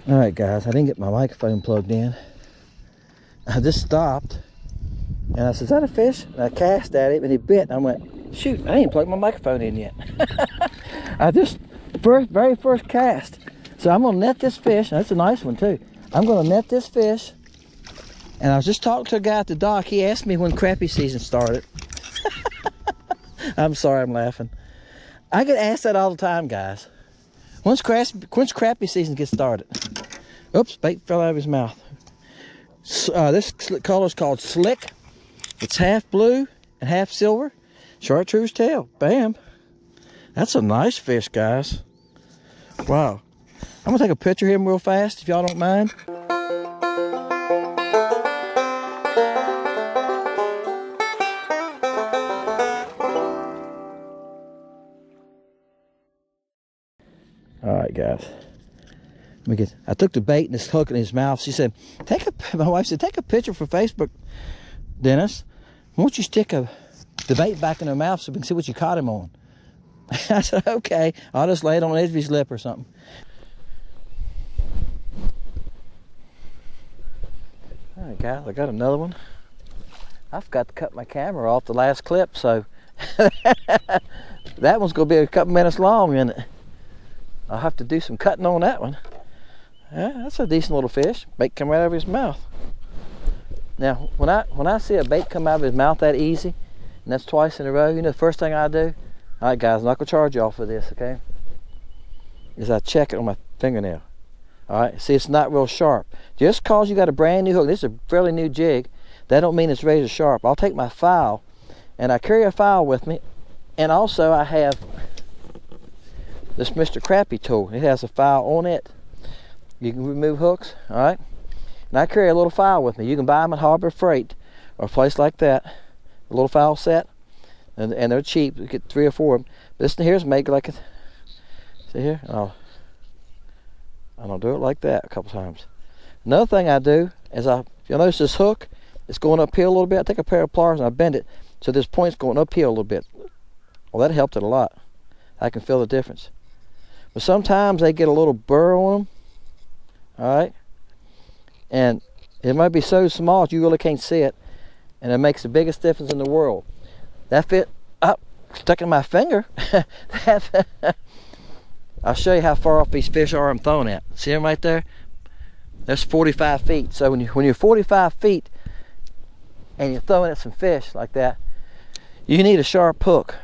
All right, guys, I didn't get my microphone plugged in. I just stopped, and I said, "Is that a fish?" And I cast at it, and he bit. And I went, "Shoot, I didn't plug my microphone in yet." I just very first cast. So I'm gonna net this fish. That's a nice one too. I'm gonna net this fish. And I was just talking to a guy at the dock. He asked me when crappie season started. I'm sorry, I'm laughing. I get asked that all the time, guys. When's crappie season get started? Oops, bait fell out of his mouth. This color is called Slick. It's half blue and half silver. Chartreuse tail. Bam. That's a nice fish, guys. Wow. I'm gonna take a picture of him real fast, if y'all don't mind. All right, guys. I took the bait and this hook in his mouth. She said, my wife said, "Take a picture for Facebook, Dennis. Why don't you stick the bait back in her mouth so we can see what you caught him on?" I said, "Okay, I'll just lay it on the edge of his lip or something." All right, guys, I got another one. I forgot to cut my camera off the last clip, so that one's gonna be a couple minutes long, isn't it? I'll have to do some cutting on that one. Yeah, that's a decent little fish. Bait come right out of his mouth. Now, when I see a bait come out of his mouth that easy, and that's twice in a row, you know the first thing I do? All right, guys, I'm not gonna charge y'all for this, okay? Is I check it on my fingernail. All right, see, it's not real sharp. Just cause you got a brand new hook, this is a fairly new jig, that don't mean it's razor sharp. I'll take my file, and I carry a file with me, and also I have this Mr. Crappie tool. It has a file on it. You can remove hooks, all right? And I carry a little file with me. You can buy them at Harbor Freight or a place like that. A little file set, and they're cheap. You get 3 or 4 of them. This here's made like a, see here? I'll do it like that a couple times. Another thing I do is if you'll notice this hook, it's going uphill a little bit. I take a pair of pliers and I bend it so this point's going uphill a little bit. Well, that helped it a lot. I can feel the difference. But sometimes they get a little burr on them, all right? And it might be so small that you really can't see it, and it makes the biggest difference in the world. That fit up, stuck in my finger. I'll show you how far off these fish are I'm throwing at. See them right there? That's 45 feet. So when you're 45 feet and you're throwing at some fish like that, you need a sharp hook.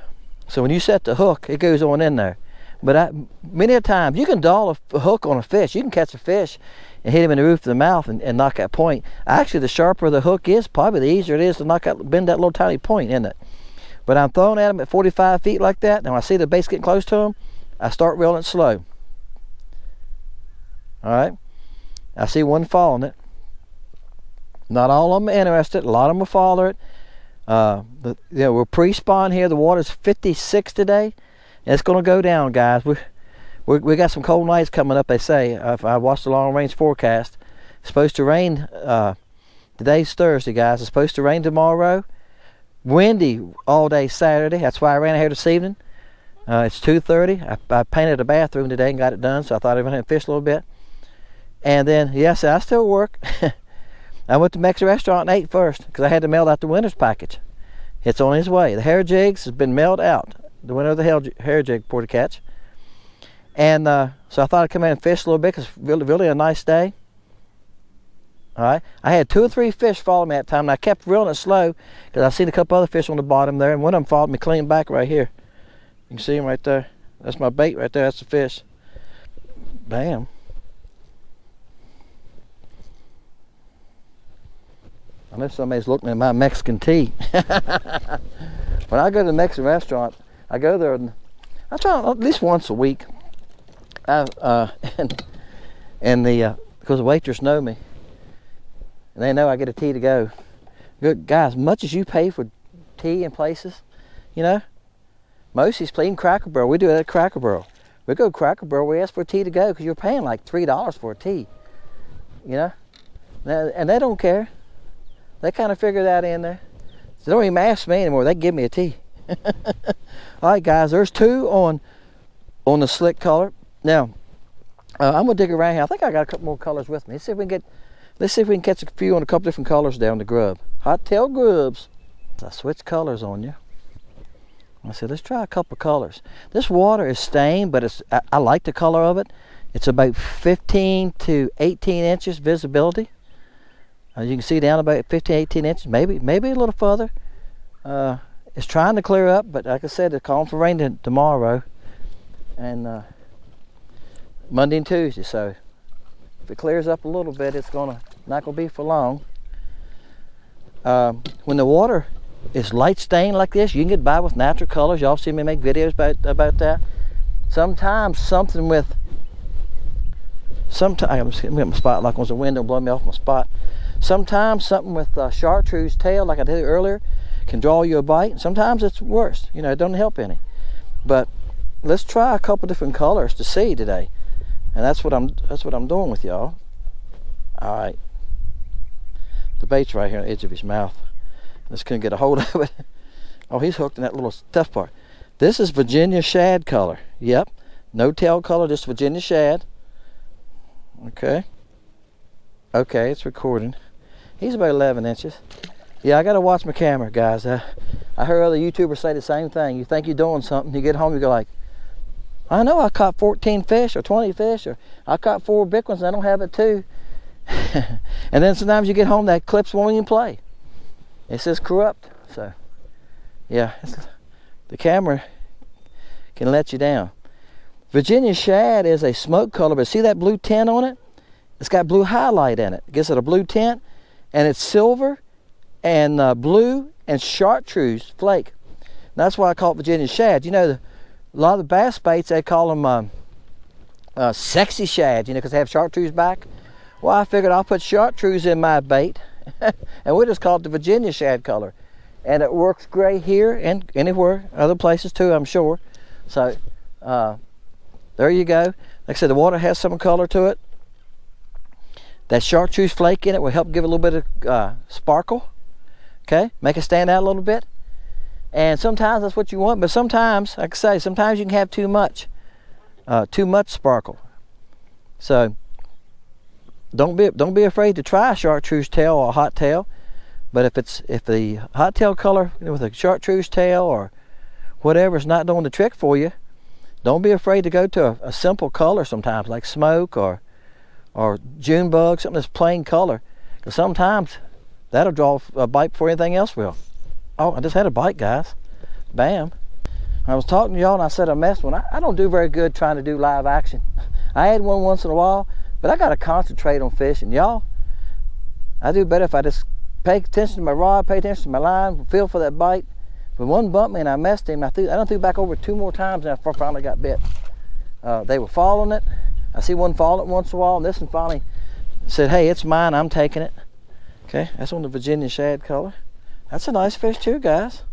So when you set the hook, it goes on in there. But many a time, you can dull a hook on a fish. You can catch a fish and hit him in the roof of the mouth and knock that point. Actually, the sharper the hook is, probably the easier it is to bend that little tiny point, isn't it? But I'm throwing at him at 45 feet like that, and when I see the bait's getting close to him, I start reeling it slow. All right? I see one following it. Not all of them are interested. A lot of them will follow it. We're pre-spawn here. The water's 56 today. And it's going to go down, guys. We got some cold nights coming up, they say. If I watched the long range forecast, it's supposed to rain. Today's Thursday, guys. It's supposed to rain tomorrow. Windy all day Saturday. That's why I ran out here this evening. It's 2:30. I painted a bathroom today and got it done, so I thought I was going to fish a little bit. And then, yes, I still work. I went to Mexican restaurant and ate first because I had to mail out the winter's package. It's on its way. The hair jigs has been mailed out. The winner of the hair jig for to catch. And so I thought I'd come in and fish a little bit because it's really a nice day. All right. I had 2 or 3 fish follow me at that time, and I kept reeling it slow because I seen a couple other fish on the bottom there, and one of them followed me clean back right here. You can see him right there. That's my bait right there. That's the fish. Bam. I know somebody's looking at my Mexican tea. When I go to the Mexican restaurant, I go there and I try at least once a week. Because the waitress know me, and they know I get a tea to go. Good guys, much as you pay for tea in places, you know, most is plain Cracker Barrel. We do it at Cracker Barrel. We go to Cracker Barrel, we ask for a tea to go because you're paying like $3 for a tea, you know, and they don't care. They kind of figure that in there. So they don't even ask me anymore. They give me a tea. All right, guys, there's 2 on the slick color. Now, I'm gonna dig around here. I think I got a couple more colors with me. Let's see if we can catch a few on a couple different colors down the grub. Hot tail grubs. I switch colors on you. I said, let's try a couple colors. This water is stained, but I like the color of it. It's about 15 to 18 inches visibility. You can see down about 15, 18 inches, maybe a little further. It's trying to clear up, but like I said, it's calling for rain tomorrow and Monday and Tuesday. So if it clears up a little bit, it's not gonna be for long. When the water is light stained like this, you can get by with natural colors. Y'all see me make videos about that. Sometimes I'm getting my spot like on the window, blow me off my spot. Sometimes something with chartreuse tail, like I did earlier, can draw you a bite. Sometimes it's worse. You know, it doesn't help any. But let's try a couple different colors to see today, and that's what I'm doing with y'all. All right, the bait's right here on the edge of his mouth. Just couldn't get a hold of it. Oh, he's hooked in that little tough part. This is Virginia shad color. Yep, no tail color, just Virginia shad. Okay, it's recording. He's about 11 inches. Yeah, I gotta watch my camera, guys. I heard other YouTubers say the same thing. You think you're doing something, you get home, you go like, I know I caught 14 fish or 20 fish, or I caught 4 big ones and I don't have it too. And then sometimes you get home, that clips won't even play. It says corrupt. So yeah, the camera can let you down. Virginia shad is a smoke color, but see that blue tint on it? It's got blue highlight in it. It gives it a blue tint, and it's silver and blue and chartreuse flake. And that's why I call it Virginia shad. You know, a lot of the bass baits, they call them sexy shad, you know, because they have chartreuse back. Well, I figured I'll put chartreuse in my bait, and we'll just call it the Virginia shad color. And it works great here and anywhere, other places too, I'm sure. So, there you go. Like I said, the water has some color to it. That chartreuse flake in it will help give it a little bit of sparkle. Okay, make it stand out a little bit. And sometimes that's what you want, but sometimes, like I say, sometimes you can have too much sparkle. So don't be afraid to try a chartreuse tail or a hot tail. But if the hot tail color with a chartreuse tail or whatever is not doing the trick for you, don't be afraid to go to a simple color sometimes, like smoke or June bug, something that's plain color. Because sometimes that'll draw a bite before anything else will. Oh, I just had a bite, guys. Bam. I was talking to y'all and I said I messed one. I don't do very good trying to do live action. I had one once in a while, but I got to concentrate on fishing. Y'all, I do better if I just pay attention to my rod, pay attention to my line, feel for that bite. When one bumped me and I messed him, I done threw back over 2 more times and I finally got bit. They were following it. I see one follow it once in a while, and this one finally said, hey, it's mine, I'm taking it. Okay, that's on the Virginia shad color. That's a nice fish too, guys.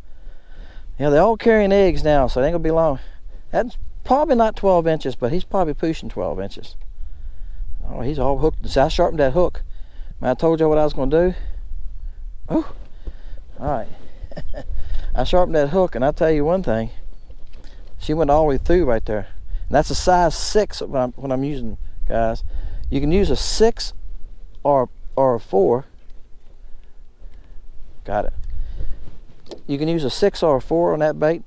Yeah, they're all carrying eggs now, so it ain't gonna be long. That's probably not 12 inches, but he's probably pushing 12 inches. Oh, he's all hooked. So I sharpened that hook. Man, I told you what I was gonna do. Oh, all right. I sharpened that hook, and I'll tell you one thing. She went all the way through right there. And that's a size 6 when I'm using, guys. You can use a 6 or a 4. Got it. You can use a 6 or a 4 on that bait.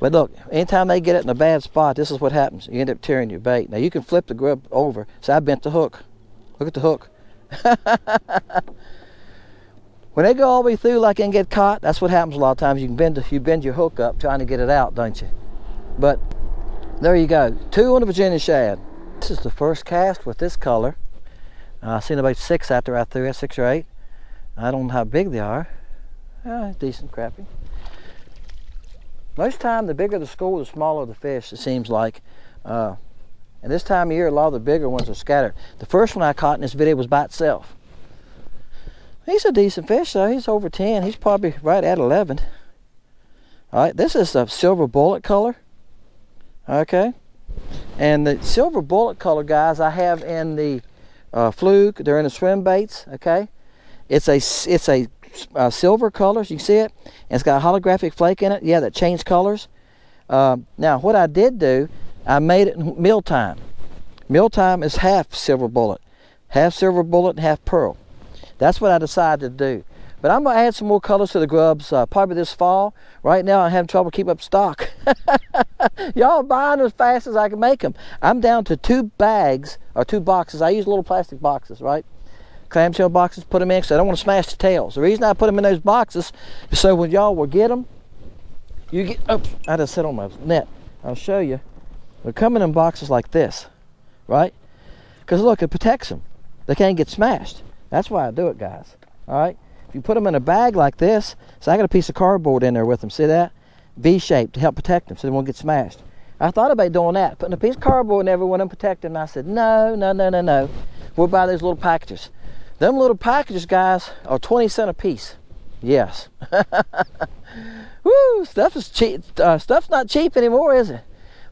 But look, anytime they get it in a bad spot, this is what happens. You end up tearing your bait. Now you can flip the grub over. So I bent the hook. Look at the hook. When they go all the way through like and get caught, that's what happens a lot of times. You bend your hook up trying to get it out, don't you? But there you go. 2 on the Virginia shad. This is the first cast with this color. I've seen about 6 after I threw it, 6 or 8. I don't know how big they are. Decent crappie. Most time, the bigger the school, the smaller the fish, it seems like. And this time of year, a lot of the bigger ones are scattered. The first one I caught in this video was by itself. He's a decent fish, though. He's over 10. He's probably right at 11. All right, this is a silver bullet color. Okay, and the silver bullet color, guys, I have in the fluke. They're in the swim baits. Okay, it's a silver color. So you can see it. And it's got a holographic flake in it. Yeah, that changed colors. Now, what I did do, I made it in mealtime. Mealtime is half silver bullet. Half silver bullet and half pearl. That's what I decided to do. But I'm going to add some more colors to the grubs probably this fall. Right now I'm having trouble keeping up stock. Y'all buying as fast as I can make them. I'm down to 2 bags, or 2 boxes. I use little plastic boxes, right? Clamshell boxes, put them in because I don't want to smash the tails. The reason I put them in those boxes is so when y'all will get them, you get, oops, I just sit on my net. I'll show you. They're coming in boxes like this, right? Because look, it protects them. They can't get smashed. That's why I do it, guys. All right? If you put them in a bag like this, so I got a piece of cardboard in there with them. See that? V-shaped to help protect them so they won't get smashed. I thought about doing that, putting a piece of cardboard in every one of them, protect them. And I said, no, no, no, no, no. We'll buy those little packages. Them little packages, guys, are 20 cents a piece. Yes. Woo, stuff is cheap. Stuff's not cheap anymore, is it?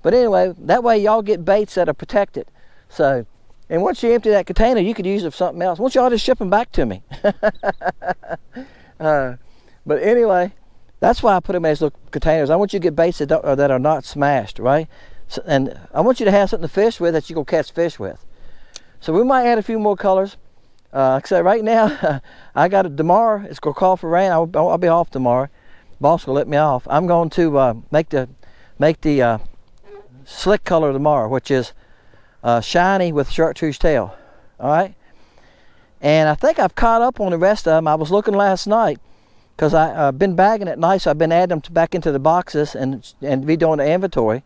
But anyway, that way y'all get baits that are protected. So, and once you empty that container, you could use it for something else. Once y'all just ship them back to me. But anyway, that's why I put them in these little containers. I want you to get baits that are not smashed, right? So, and I want you to have something to fish with that you can catch fish with. So we might add a few more colors. Like I said, right now, I got it tomorrow. It's going to call for rain. I'll be off tomorrow. Boss will let me off. I'm going to make the slick color tomorrow, which is shiny with chartreuse tail. All right. And I think I've caught up on the rest of them. I was looking last night because I've been bagging it nice. I've been adding them back into the boxes and redoing the inventory.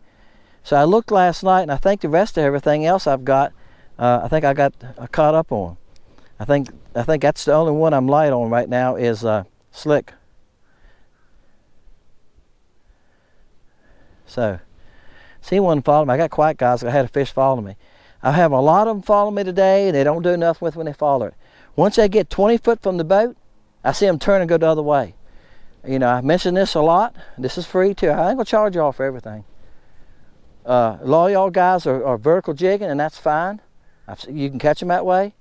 So I looked last night, and I think the rest of everything else I've got, I think I got caught up on. I think that's the only one I'm light on right now is slick. So, see one follow me. I got quiet guys. I had a fish follow me. I have a lot of them follow me today, and they don't do nothing with when they follow it. Once they get 20 foot from the boat, I see them turn and go the other way. You know, I mention this a lot. This is free too. I ain't gonna charge y'all for everything. A lot of y'all guys are vertical jigging, and that's fine. You can catch them that way.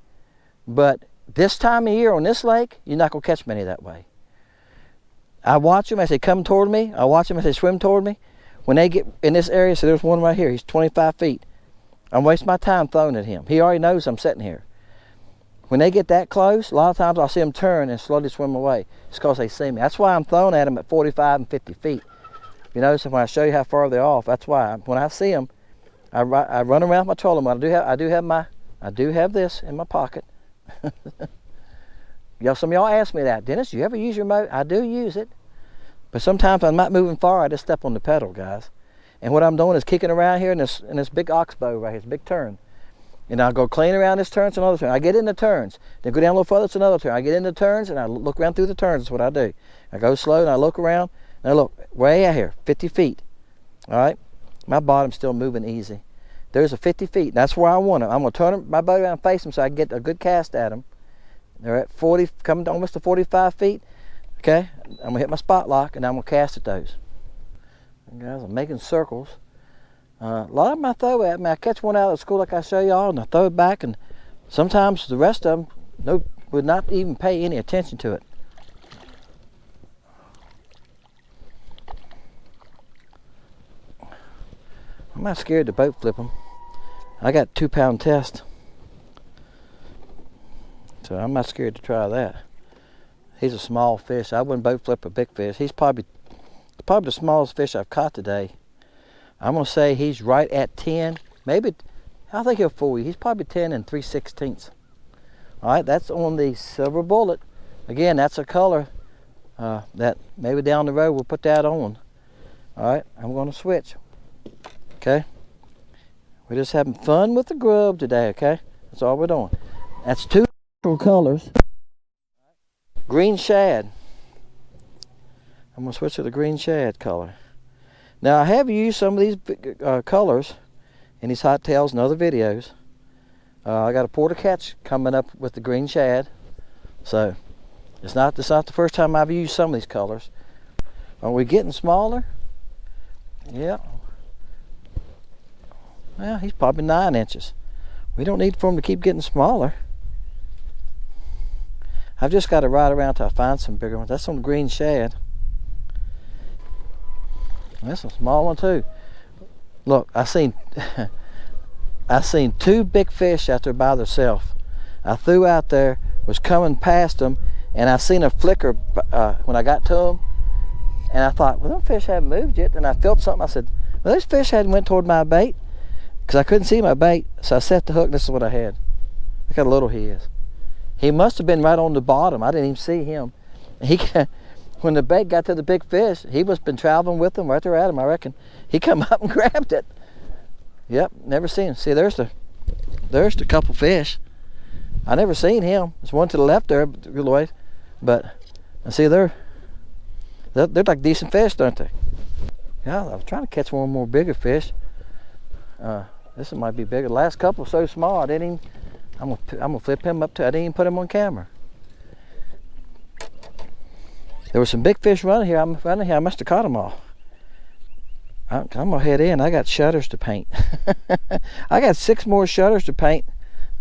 But this time of year on this lake, you're not going to catch many that way. I watch them as they come toward me. I watch them as they swim toward me. When they get in this area, so there's one right here. He's 25 feet. I'm wasting my time throwing at him. He already knows I'm sitting here. When they get that close, a lot of times I'll see them turn and slowly swim away. It's because they see me. That's why I'm throwing at them at 45 and 50 feet. You notice when I show you how far they're off, that's why. When I see them, I run around with my trolling motor. I do have this in my pocket. Some of y'all ask me that, Dennis, do you ever use your motor? I do use it, but sometimes I'm not moving far. I just step on the pedal, guys. And what I'm doing is kicking around here in this big oxbow right here, this big turn. And I'll go clean around this turn to another turn. I get in the turns, then go down a little further to another turn. I get in the turns and I look around through the turns. That's what I do. I go slow and I look around and I look way out here, 50 feet. All right, my bottom's still moving easy. There's a 50 feet. That's where I want them. I'm going to turn my boat around and face them so I can get a good cast at them. They're at 40, coming to almost to 45 feet. Okay, I'm going to hit my spot lock and I'm going to cast at those. And guys, I'm making circles. A lot of them I throw at me. I catch one out of the school like I show y'all and I throw it back, and sometimes the rest of them would not even pay any attention to it. I'm not scared to boat flip them. I got 2-pound test, so I'm not scared to try that. He's a small fish. I wouldn't boat flip a big fish. He's probably the smallest fish I've caught today. I'm gonna say he's right at 10. Maybe I think he'll fool you. He's probably 10 and 3/16. All right, that's on the silver bullet. Again, that's a color that maybe down the road we'll put that on. All right, I'm gonna switch. Okay, we're just having fun with the grub today. Okay, that's all we're doing. That's 2 colors. Green shad. I'm gonna switch to the green shad color. Now I have used some of these colors in these hot tails and other videos. I got a porter catch coming up with the green shad, so it's not the first time I've used some of these colors. Are we getting smaller? Yeah. Well, he's probably 9 inches. We don't need for him to keep getting smaller. I've just got to ride around till I find some bigger ones. That's on the green shad. That's a small one too. Look, I seen I seen 2 big fish out there by themselves. I threw out there, was coming past them, and I seen a flicker when I got to them. And I thought, well, them fish haven't moved yet. And I felt something. I said, well, those fish hadn't went toward my bait, because I couldn't see my bait. So I set the hook, and this is what I had. Look how little he is. He must have been right on the bottom. I didn't even see him. When the bait got to the big fish, he must have been traveling with them right there at him, I reckon. He come up and grabbed it. Yep, never seen him. See, there's the couple fish. I never seen him. There's one to the left there, but I see they're like decent fish, don't they? Yeah, I was trying to catch one more bigger fish. This one might be bigger. The last couple were so small, I didn't even. I'm gonna flip him up too. I didn't even put him on camera. There were some big fish running here. I must have caught them all. I'm gonna head in. I got shutters to paint. I got 6 more shutters to paint.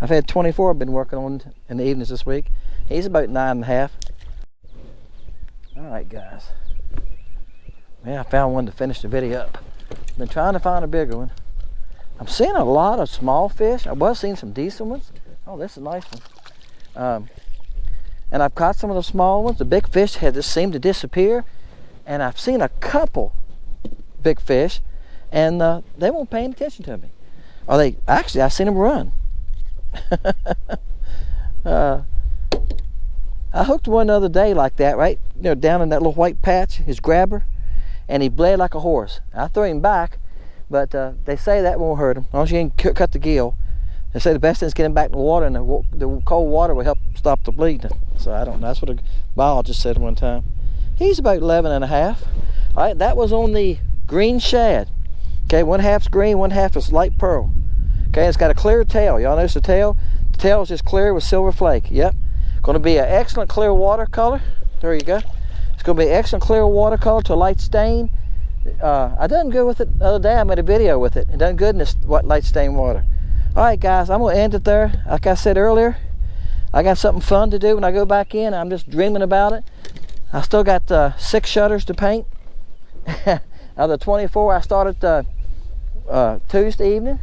I've had 24 I've been working on in the evenings this week. He's about 9.5. All right, guys. Yeah, I found one to finish the video up. Been trying to find a bigger one. I'm seeing a lot of small fish. I was seeing some decent ones. Oh, this is a nice one. And I've caught some of the small ones. The big fish had just seemed to disappear. And I've seen a couple big fish, and they weren't paying attention to me. Or they actually, I seen them run. I hooked one the other day like that, right? You know, down in that little white patch, his grabber, and he bled like a horse. I threw him back, but they say that won't hurt him. As long as you ain't cut the gill. They say the best thing is get him back in the water, and the cold water will help stop the bleeding. So I don't know. That's what a biologist said one time. He's about 11.5. All right, that was on the green shad. Okay, 1/2's green, 1/2 is light pearl. Okay, it's got a clear tail. Y'all notice the tail? The tail is just clear with silver flake. Yep. Going to be an excellent clear watercolor. There you go. It's going to be excellent clear watercolor to a light stain. I done good with it the other day. I made a video with it. It done good in this light stain water. All right, guys, I'm going to end it there. Like I said earlier, I got something fun to do when I go back in. I'm just dreaming about it. I still got 6 shutters to paint. Out of the 24 I started Tuesday evening.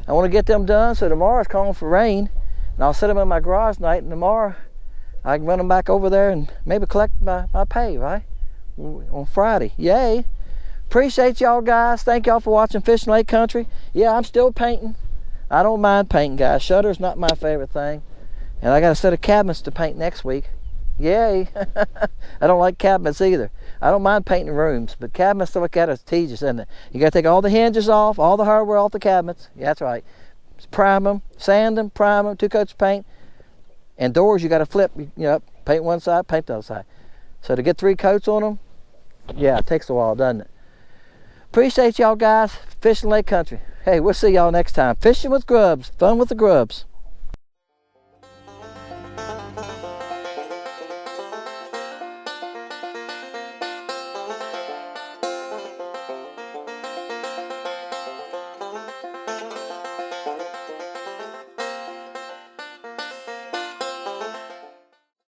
I want to get them done, so tomorrow's calling for rain, and I'll set them in my garage tonight, and tomorrow I can run them back over there and maybe collect my pay, right? On Friday. Yay! Appreciate y'all, guys. Thank y'all for watching Fishing Lake Country. Yeah, I'm still painting. I don't mind painting, guys. Shutter's not my favorite thing. And I got a set of cabinets to paint next week. Yay! I don't like cabinets either. I don't mind painting rooms, but cabinets stuff like that is tedious, isn't it? You got to take all the hinges off, all the hardware off the cabinets. Yeah, that's right. Just prime them, sand them, prime them, 2 coats of paint. And doors, you got to flip. You know, paint one side, paint the other side. So to get 3 coats on them, yeah, it takes a while, doesn't it? Appreciate y'all, guys. Fishing Lake Country. Hey, we'll see y'all next time. Fishing with Grubs. Fun with the Grubs.